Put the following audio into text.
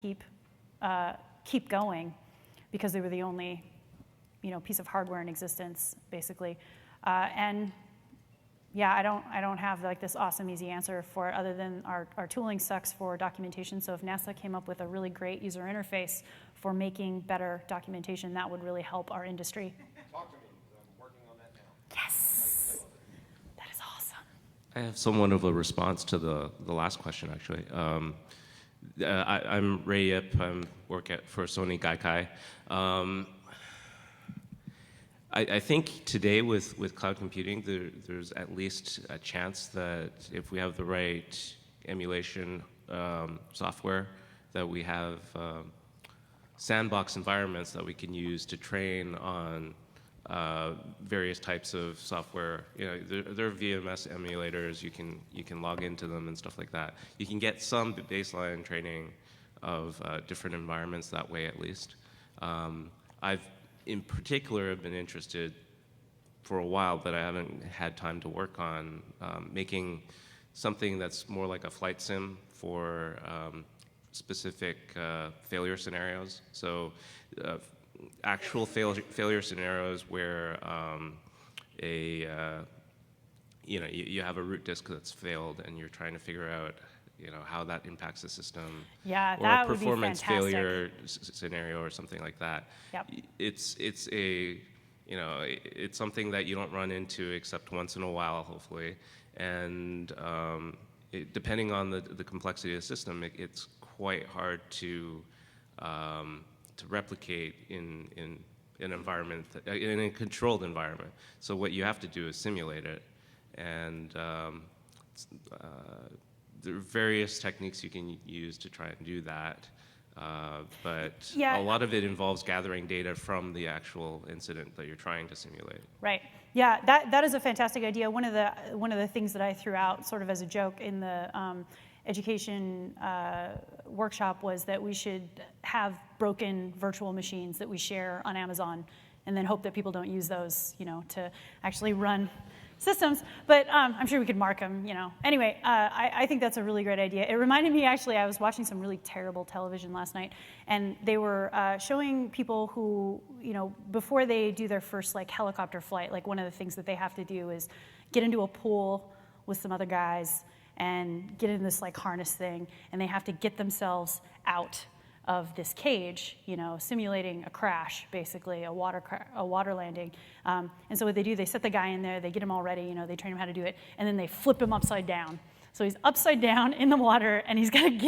keep going because they were the only, piece of hardware in existence, basically. And yeah, I don't have like this awesome easy answer for it other than our tooling sucks for documentation. So if NASA came up with a really great user interface for making better documentation, that would really help our industry. Talk to me, because I'm working on that now. Yes, that is awesome. I have somewhat of a response to the last question, actually. I'm Ray Yip. I work for Sony Gaikai. I think today with cloud computing, there's at least a chance that if we have the right emulation software, that we have sandbox environments that we can use to train on various types of software. There are VMS emulators. You can log into them and stuff like that. You can get some baseline training of different environments that way, at least. I've in particular have been interested for a while, but I haven't had time to work on making something that's more like a flight sim for specific failure scenarios. So actual failure scenarios where you have a root disk that's failed and you're trying to figure out how that impacts the system. Yeah, or that a would be performance fantastic. failure scenario or something like that. Yep. It's something that you don't run into except once in a while, hopefully. And depending on the complexity of the system, it's quite hard to replicate in an environment, in a controlled environment. So what you have to do is simulate it, and there are various techniques you can use to try and do that, but Yeah. a lot of it involves gathering data from the actual incident that you're trying to simulate. Right. Yeah, that is a fantastic idea. One of the things that I threw out sort of as a joke in the education workshop was that we should have broken virtual machines that we share on Amazon, and then hope that people don't use those, to actually run systems. But I'm sure we could mark them, Anyway, I think that's a really great idea. It reminded me, actually, I was watching some really terrible television last night, and they were showing people who, before they do their first helicopter flight, one of the things that they have to do is get into a pool with some other guys and get in this harness thing, and they have to get themselves out of this cage, simulating a crash, basically, a water landing. And so what they do, they set the guy in there, they get him all ready, they train him how to do it, and then they flip him upside down. So he's upside down in the water, and he's got to get